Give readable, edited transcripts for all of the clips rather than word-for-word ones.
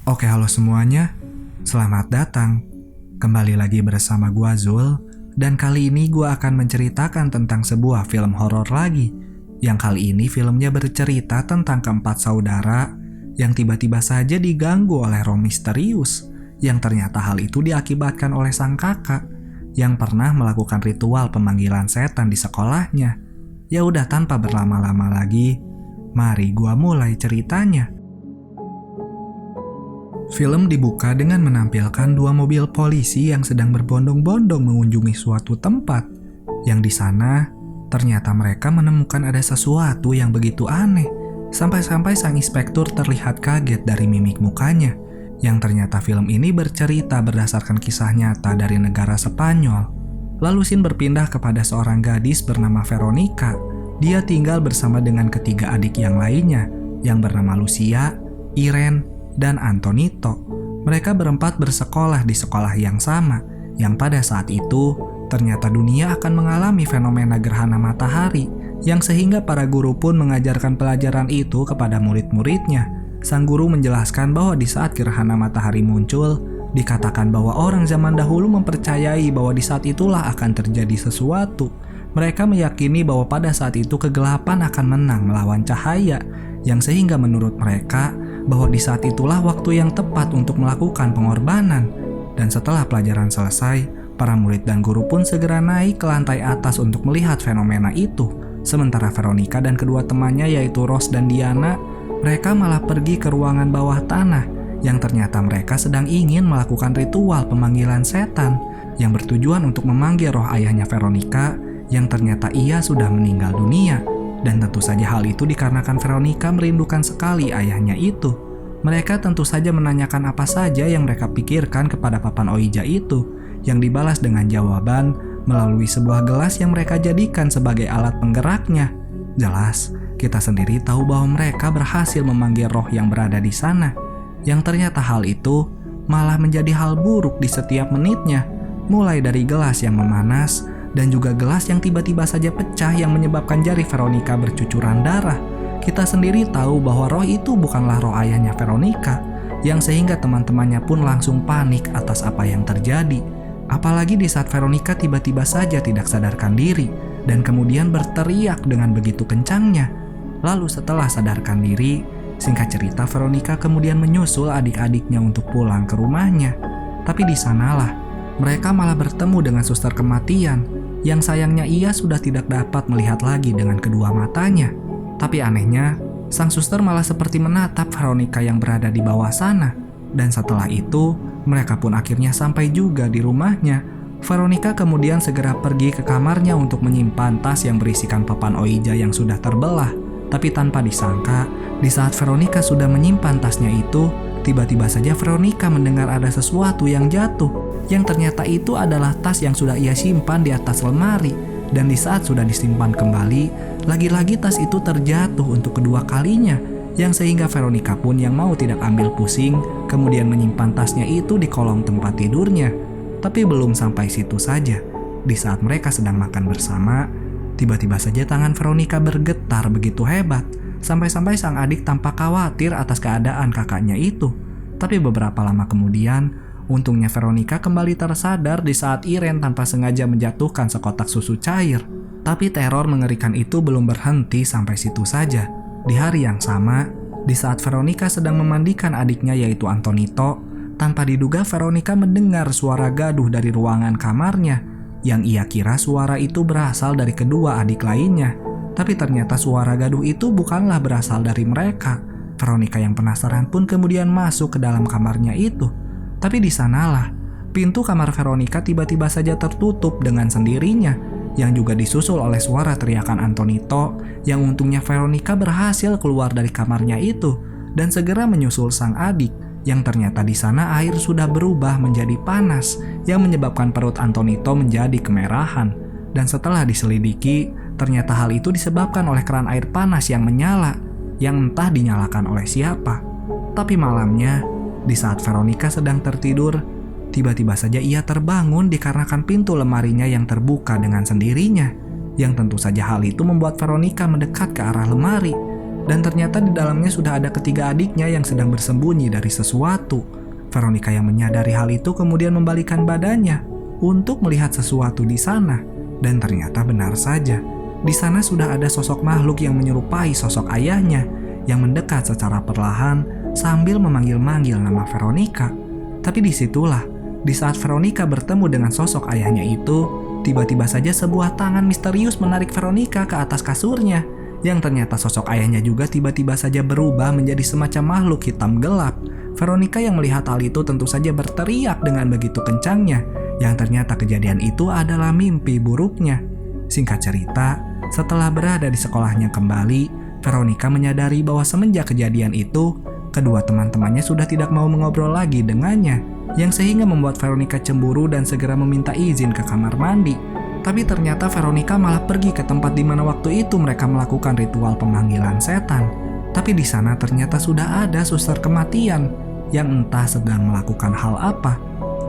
Oke, halo semuanya. Selamat datang. Kembali lagi bersama gua Zul, dan kali ini gua akan menceritakan tentang sebuah film horor lagi. Yang kali ini filmnya bercerita tentang keempat saudara yang tiba-tiba saja diganggu oleh roh misterius, yang ternyata hal itu diakibatkan oleh sang kakak yang pernah melakukan ritual pemanggilan setan di sekolahnya. Ya udah, tanpa berlama-lama lagi, mari gua mulai ceritanya. Film dibuka dengan menampilkan dua mobil polisi yang sedang berbondong-bondong mengunjungi suatu tempat. Yang di sana, ternyata mereka menemukan ada sesuatu yang begitu aneh. Sampai-sampai sang inspektur terlihat kaget dari mimik mukanya. Yang ternyata film ini bercerita berdasarkan kisah nyata dari negara Spanyol. Lalu scene berpindah kepada seorang gadis bernama Veronica. Dia tinggal bersama dengan ketiga adik yang lainnya, yang bernama Lucia, Irene, dan Antonito. Mereka berempat bersekolah di sekolah yang sama, yang pada saat itu ternyata dunia akan mengalami fenomena gerhana matahari, yang sehingga para guru pun mengajarkan pelajaran itu kepada murid-muridnya. Sang guru menjelaskan bahwa di saat gerhana matahari muncul, dikatakan bahwa orang zaman dahulu mempercayai bahwa di saat itulah akan terjadi sesuatu. Mereka meyakini bahwa pada saat itu kegelapan akan menang melawan cahaya, yang sehingga menurut mereka bahwa di saat itulah waktu yang tepat untuk melakukan pengorbanan. Dan setelah pelajaran selesai, para murid dan guru pun segera naik ke lantai atas untuk melihat fenomena itu. Sementara Veronica dan kedua temannya yaitu Rose dan Diana, mereka malah pergi ke ruangan bawah tanah, yang ternyata mereka sedang ingin melakukan ritual pemanggilan setan, yang bertujuan untuk memanggil roh ayahnya Veronica, yang ternyata ia sudah meninggal dunia. Dan tentu saja hal itu dikarenakan Veronica merindukan sekali ayahnya itu. Mereka tentu saja menanyakan apa saja yang mereka pikirkan kepada papan Ouija itu, yang dibalas dengan jawaban melalui sebuah gelas yang mereka jadikan sebagai alat penggeraknya. Jelas, kita sendiri tahu bahwa mereka berhasil memanggil roh yang berada di sana, yang ternyata hal itu malah menjadi hal buruk di setiap menitnya, mulai dari gelas yang memanas, dan juga gelas yang tiba-tiba saja pecah yang menyebabkan jari Veronica bercucuran darah. Kita sendiri tahu bahwa roh itu bukanlah roh ayahnya Veronica, yang sehingga teman-temannya pun langsung panik atas apa yang terjadi. Apalagi di saat Veronica tiba-tiba saja tidak sadarkan diri, dan kemudian berteriak dengan begitu kencangnya. Lalu setelah sadarkan diri, singkat cerita Veronica kemudian menyusul adik-adiknya untuk pulang ke rumahnya. Tapi di sanalah mereka malah bertemu dengan suster kematian, yang sayangnya ia sudah tidak dapat melihat lagi dengan kedua matanya. Tapi anehnya, sang suster malah seperti menatap Veronica yang berada di bawah sana. Dan setelah itu, mereka pun akhirnya sampai juga di rumahnya. Veronica kemudian segera pergi ke kamarnya untuk menyimpan tas yang berisikan papan Ouija yang sudah terbelah. Tapi tanpa disangka, di saat Veronica sudah menyimpan tasnya itu, tiba-tiba saja Veronica mendengar ada sesuatu yang jatuh, yang ternyata itu adalah tas yang sudah ia simpan di atas lemari. Dan di saat sudah disimpan kembali, lagi-lagi tas itu terjatuh untuk kedua kalinya, yang sehingga Veronica pun yang mau tidak ambil pusing, kemudian menyimpan tasnya itu di kolong tempat tidurnya. Tapi belum sampai situ saja. Di saat mereka sedang makan bersama, tiba-tiba saja tangan Veronica bergetar begitu hebat, sampai-sampai sang adik tampak khawatir atas keadaan kakaknya itu. Tapi beberapa lama kemudian, untungnya Veronica kembali tersadar di saat Irene tanpa sengaja menjatuhkan sekotak susu cair. Tapi teror mengerikan itu belum berhenti sampai situ saja. Di hari yang sama, di saat Veronica sedang memandikan adiknya yaitu Antonito, tanpa diduga Veronica mendengar suara gaduh dari ruangan kamarnya, yang ia kira suara itu berasal dari kedua adik lainnya. Tapi ternyata suara gaduh itu bukanlah berasal dari mereka. Veronica yang penasaran pun kemudian masuk ke dalam kamarnya itu. Tapi di sanalah, pintu kamar Veronica tiba-tiba saja tertutup dengan sendirinya, yang juga disusul oleh suara teriakan Antonito, yang untungnya Veronica berhasil keluar dari kamarnya itu, dan segera menyusul sang adik, yang ternyata di sana air sudah berubah menjadi panas, yang menyebabkan perut Antonito menjadi kemerahan. Dan setelah diselidiki, ternyata hal itu disebabkan oleh keran air panas yang menyala, yang entah dinyalakan oleh siapa. Tapi malamnya, di saat Veronica sedang tertidur, tiba-tiba saja ia terbangun dikarenakan pintu lemarinya yang terbuka dengan sendirinya, yang tentu saja hal itu membuat Veronica mendekat ke arah lemari. dan ternyata di dalamnya sudah ada ketiga adiknya yang sedang bersembunyi dari sesuatu. Veronica yang menyadari hal itu kemudian membalikkan badannya untuk melihat sesuatu di sana, dan ternyata benar saja. Di sana sudah ada sosok makhluk yang menyerupai sosok ayahnya yang mendekat secara perlahan sambil memanggil-manggil nama Veronica. Tapi disitulah, di saat Veronica bertemu dengan sosok ayahnya itu, tiba-tiba saja sebuah tangan misterius menarik Veronica ke atas kasurnya, yang ternyata sosok ayahnya juga tiba-tiba saja berubah menjadi semacam makhluk hitam gelap. Veronica yang melihat hal itu tentu saja berteriak dengan begitu kencangnya, yang ternyata kejadian itu adalah mimpi buruknya. Singkat cerita, setelah berada di sekolahnya kembali, Veronica menyadari bahwa semenjak kejadian itu, kedua teman-temannya sudah tidak mau mengobrol lagi dengannya, yang sehingga membuat Veronica cemburu dan segera meminta izin ke kamar mandi. Tapi ternyata Veronica malah pergi ke tempat di mana waktu itu mereka melakukan ritual pemanggilan setan. Tapi di sana ternyata sudah ada suster kematian yang entah sedang melakukan hal apa.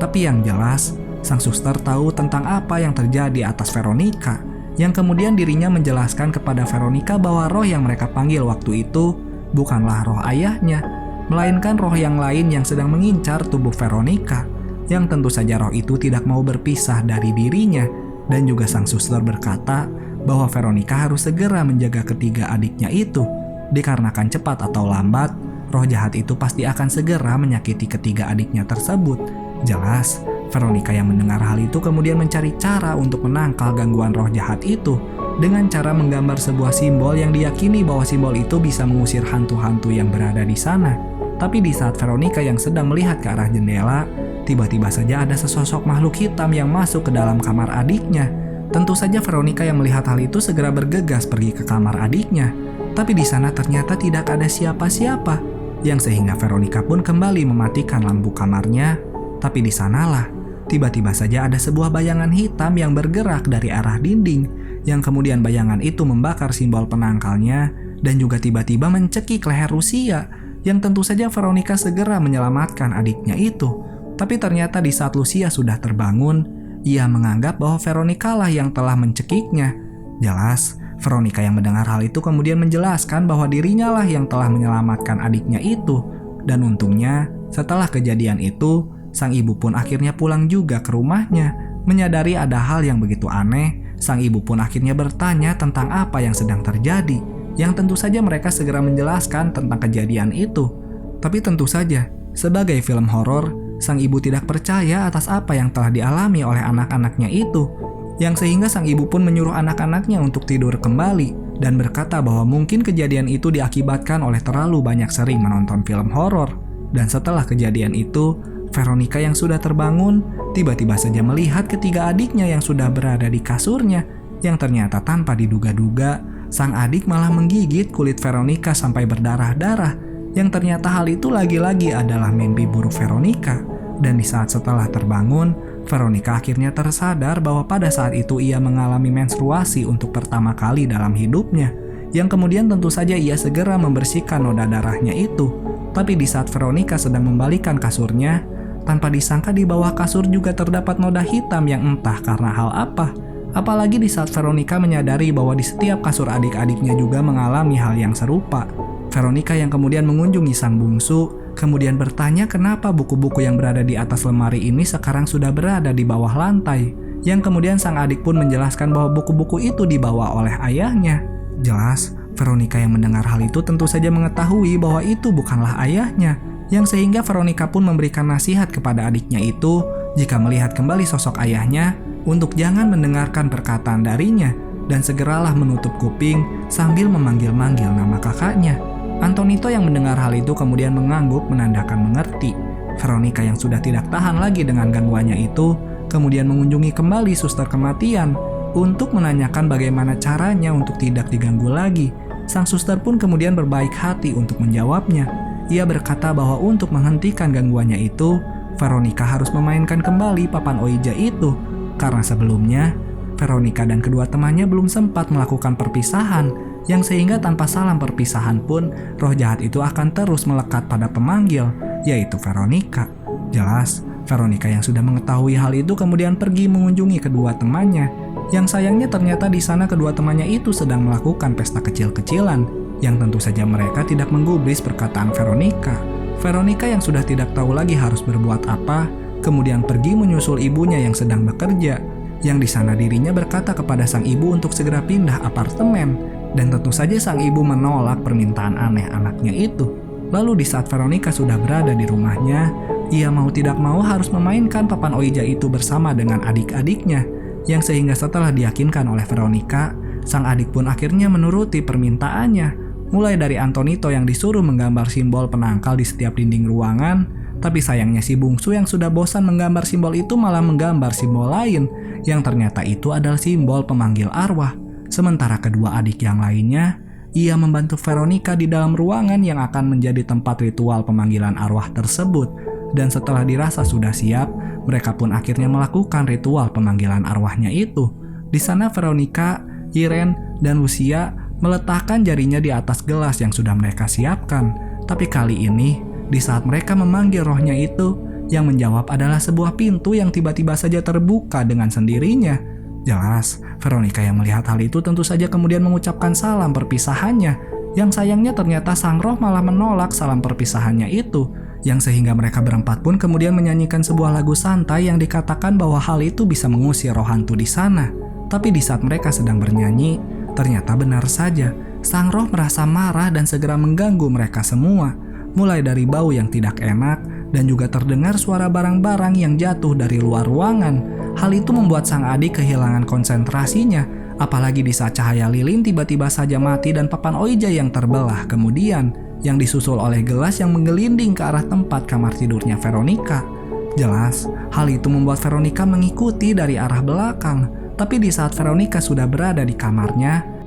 Tapi yang jelas, sang suster tahu tentang apa yang terjadi atas Veronica, yang kemudian dirinya menjelaskan kepada Veronica bahwa roh yang mereka panggil waktu itu bukanlah roh ayahnya, melainkan roh yang lain yang sedang mengincar tubuh Veronica, yang tentu saja roh itu tidak mau berpisah dari dirinya. Dan juga sang suster berkata bahwa Veronica harus segera menjaga ketiga adiknya itu, dikarenakan cepat atau lambat, roh jahat itu pasti akan segera menyakiti ketiga adiknya tersebut. Jelas, Veronica yang mendengar hal itu kemudian mencari cara untuk menangkal gangguan roh jahat itu dengan cara menggambar sebuah simbol yang diyakini bahwa simbol itu bisa mengusir hantu-hantu yang berada di sana. Tapi di saat Veronica yang sedang melihat ke arah jendela, tiba-tiba saja ada sesosok makhluk hitam yang masuk ke dalam kamar adiknya. Tentu saja Veronica yang melihat hal itu segera bergegas pergi ke kamar adiknya. Tapi di sana ternyata tidak ada siapa-siapa, yang sehingga Veronica pun kembali mematikan lampu kamarnya. Tapi di sanalah, tiba-tiba saja ada sebuah bayangan hitam yang bergerak dari arah dinding, yang kemudian bayangan itu membakar simbol penangkalnya dan juga tiba-tiba mencekik leher Lucia, yang tentu saja Veronica segera menyelamatkan adiknya itu. Tapi ternyata di saat Lucia sudah terbangun, ia menganggap bahwa Veronica lah yang telah mencekiknya. Jelas, Veronica yang mendengar hal itu kemudian menjelaskan bahwa dirinya lah yang telah menyelamatkan adiknya itu. Dan untungnya, setelah kejadian itu, sang ibu pun akhirnya pulang juga ke rumahnya. Menyadari ada hal yang begitu aneh, sang ibu pun akhirnya bertanya tentang apa yang sedang terjadi, yang tentu saja mereka segera menjelaskan tentang kejadian itu. Tapi tentu saja, sebagai film horor, sang ibu tidak percaya atas apa yang telah dialami oleh anak-anaknya itu, yang sehingga sang ibu pun menyuruh anak-anaknya untuk tidur kembali dan berkata bahwa mungkin kejadian itu diakibatkan oleh terlalu banyak sering menonton film horor. Dan setelah kejadian itu, Veronica yang sudah terbangun tiba-tiba saja melihat ketiga adiknya yang sudah berada di kasurnya, yang ternyata tanpa diduga-duga sang adik malah menggigit kulit Veronica sampai berdarah-darah, yang ternyata hal itu lagi-lagi adalah mimpi buruk Veronica. Dan di saat setelah terbangun, Veronica akhirnya tersadar bahwa pada saat itu ia mengalami menstruasi untuk pertama kali dalam hidupnya, yang kemudian tentu saja ia segera membersihkan noda darahnya itu. Tapi di saat Veronica sedang membalikkan kasurnya, tanpa disangka di bawah kasur juga terdapat noda hitam yang entah karena hal apa. Apalagi di saat Veronica menyadari bahwa di setiap kasur adik-adiknya juga mengalami hal yang serupa. Veronica yang kemudian mengunjungi sang bungsu, kemudian bertanya kenapa buku-buku yang berada di atas lemari ini sekarang sudah berada di bawah lantai. Yang kemudian sang adik pun menjelaskan bahwa buku-buku itu dibawa oleh ayahnya. Jelas, Veronica yang mendengar hal itu tentu saja mengetahui bahwa itu bukanlah ayahnya, yang sehingga Veronica pun memberikan nasihat kepada adiknya itu jika melihat kembali sosok ayahnya untuk jangan mendengarkan perkataan darinya dan segeralah menutup kuping sambil memanggil-manggil nama kakaknya. Antonito yang mendengar hal itu kemudian mengangguk menandakan mengerti. Veronica yang sudah tidak tahan lagi dengan gangguannya itu kemudian mengunjungi kembali suster kematian untuk menanyakan bagaimana caranya untuk tidak diganggu lagi. Sang suster pun kemudian berbaik hati untuk menjawabnya. Ia berkata bahwa untuk menghentikan gangguannya itu, Veronica harus memainkan kembali papan Ouija itu, karena sebelumnya Veronica dan kedua temannya belum sempat melakukan perpisahan, yang sehingga tanpa salam perpisahan pun roh jahat itu akan terus melekat pada pemanggil, yaitu Veronica. Jelas, Veronica yang sudah mengetahui hal itu kemudian pergi mengunjungi kedua temannya, yang sayangnya ternyata di sana kedua temannya itu sedang melakukan pesta kecil-kecilan. yang tentu saja mereka tidak menggubris perkataan Veronica. Veronica yang sudah tidak tahu lagi harus berbuat apa, kemudian pergi menyusul ibunya yang sedang bekerja, yang di sana dirinya berkata kepada sang ibu untuk segera pindah apartemen, dan tentu saja sang ibu menolak permintaan aneh anaknya itu. Lalu di saat Veronica sudah berada di rumahnya, ia mau tidak mau harus memainkan papan Ouija itu bersama dengan adik-adiknya, yang sehingga setelah diyakinkan oleh Veronica, sang adik pun akhirnya menuruti permintaannya, mulai dari Antonito yang disuruh menggambar simbol penangkal di setiap dinding ruangan, tapi sayangnya si bungsu yang sudah bosan menggambar simbol itu malah menggambar simbol lain, yang ternyata itu adalah simbol pemanggil arwah. Sementara kedua adik yang lainnya, ia membantu Veronica di dalam ruangan yang akan menjadi tempat ritual pemanggilan arwah tersebut. Dan setelah dirasa sudah siap, mereka pun akhirnya melakukan ritual pemanggilan arwahnya itu. Di sana Veronica, Irene, dan Lucia meletakkan jarinya di atas gelas yang sudah mereka siapkan. Tapi kali ini, di saat mereka memanggil rohnya itu, yang menjawab adalah sebuah pintu yang tiba-tiba saja terbuka dengan sendirinya. Jelas, Veronica yang melihat hal itu tentu saja kemudian mengucapkan salam perpisahannya, yang sayangnya ternyata sang roh malah menolak salam perpisahannya itu, yang sehingga mereka berempat pun kemudian menyanyikan sebuah lagu santai yang dikatakan bahwa hal itu bisa mengusir roh hantu di sana. Tapi di saat mereka sedang bernyanyi, ternyata benar saja, sang roh merasa marah dan segera mengganggu mereka semua, mulai dari bau yang tidak enak dan juga terdengar suara barang-barang yang jatuh dari luar ruangan. Hal itu membuat sang adik kehilangan konsentrasinya, apalagi di saat cahaya lilin tiba-tiba saja mati dan papan Ouija yang terbelah kemudian, yang disusul oleh gelas yang menggelinding ke arah tempat kamar tidurnya Veronica. Jelas, hal itu membuat Veronica mengikuti dari arah belakang, tapi di saat Veronica sudah berada di kamarnya,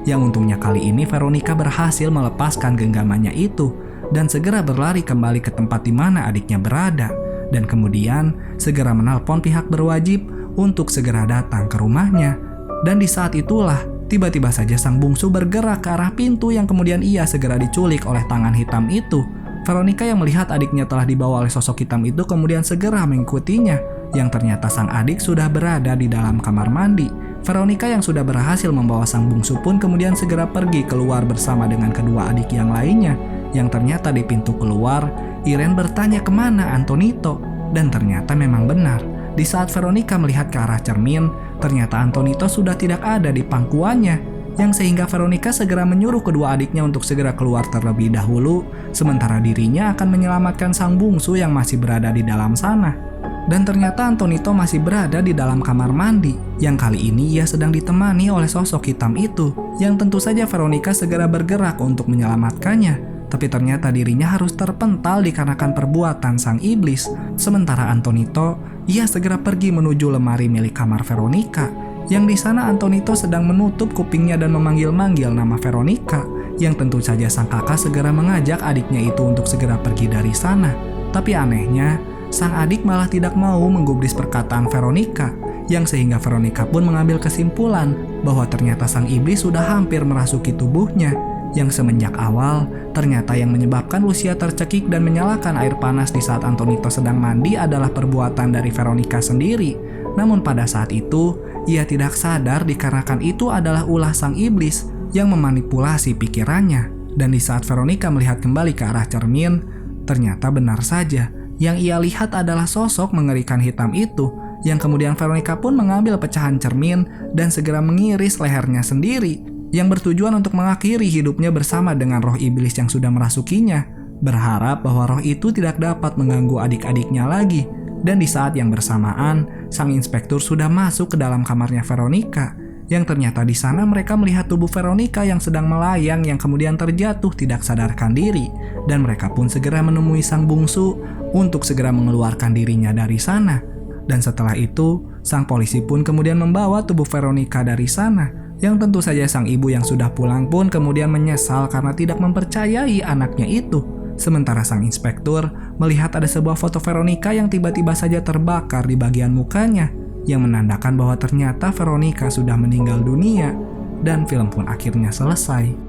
yang untungnya kali ini Veronica berhasil melepaskan genggamannya itu dan segera berlari kembali ke tempat di mana adiknya berada, dan kemudian segera menelpon pihak berwajib untuk segera datang ke rumahnya. Dan di saat itulah tiba-tiba saja sang bungsu bergerak ke arah pintu yang kemudian ia segera diculik oleh tangan hitam itu. Veronica yang melihat adiknya telah dibawa oleh sosok hitam itu kemudian segera mengikutinya, yang ternyata sang adik sudah berada di dalam kamar mandi. Veronica yang sudah berhasil membawa sang bungsu pun kemudian segera pergi keluar bersama dengan kedua adik yang lainnya, yang ternyata di pintu keluar, Irene bertanya kemana Antonito, dan ternyata memang benar. Di saat Veronica melihat ke arah cermin, ternyata Antonito sudah tidak ada di pangkuannya, yang sehingga Veronica segera menyuruh kedua adiknya untuk segera keluar terlebih dahulu, sementara dirinya akan menyelamatkan sang bungsu yang masih berada di dalam sana. Dan ternyata Antonito masih berada di dalam kamar mandi, yang kali ini ia sedang ditemani oleh sosok hitam itu, yang tentu saja Veronica segera bergerak untuk menyelamatkannya. Tapi ternyata dirinya harus terpental dikarenakan perbuatan sang iblis. Sementara Antonito, ia segera pergi menuju lemari milik kamar Veronica, yang di sana Antonito sedang menutup kupingnya dan memanggil-manggil nama Veronica, yang tentu saja sang kakak segera mengajak adiknya itu untuk segera pergi dari sana. Tapi anehnya, sang adik malah tidak mau menggubris perkataan Veronica, yang sehingga Veronica pun mengambil kesimpulan bahwa ternyata sang iblis sudah hampir merasuki tubuhnya, yang semenjak awal ternyata yang menyebabkan Lucia tercekik dan menyalakan air panas di saat Antonito sedang mandi adalah perbuatan dari Veronica sendiri. Namun pada saat itu, ia tidak sadar dikarenakan itu adalah ulah sang iblis yang memanipulasi pikirannya. Dan di saat Veronica melihat kembali ke arah cermin, ternyata benar saja, yang ia lihat adalah sosok mengerikan hitam itu, yang kemudian Veronica pun mengambil pecahan cermin dan segera mengiris lehernya sendiri, yang bertujuan untuk mengakhiri hidupnya bersama dengan roh iblis yang sudah merasukinya, berharap bahwa roh itu tidak dapat mengganggu adik-adiknya lagi. Dan di saat yang bersamaan, sang inspektur sudah masuk ke dalam kamarnya Veronica, yang ternyata di sana mereka melihat tubuh Veronica yang sedang melayang yang kemudian terjatuh tidak sadarkan diri, dan mereka pun segera menemui sang bungsu untuk segera mengeluarkan dirinya dari sana. Dan setelah itu, sang polisi pun kemudian membawa tubuh Veronica dari sana, yang tentu saja sang ibu yang sudah pulang pun kemudian menyesal karena tidak mempercayai anaknya itu. Sementara sang inspektur melihat ada sebuah foto Veronica yang tiba-tiba saja terbakar di bagian mukanya, yang menandakan bahwa ternyata Veronica sudah meninggal dunia, dan film pun akhirnya selesai.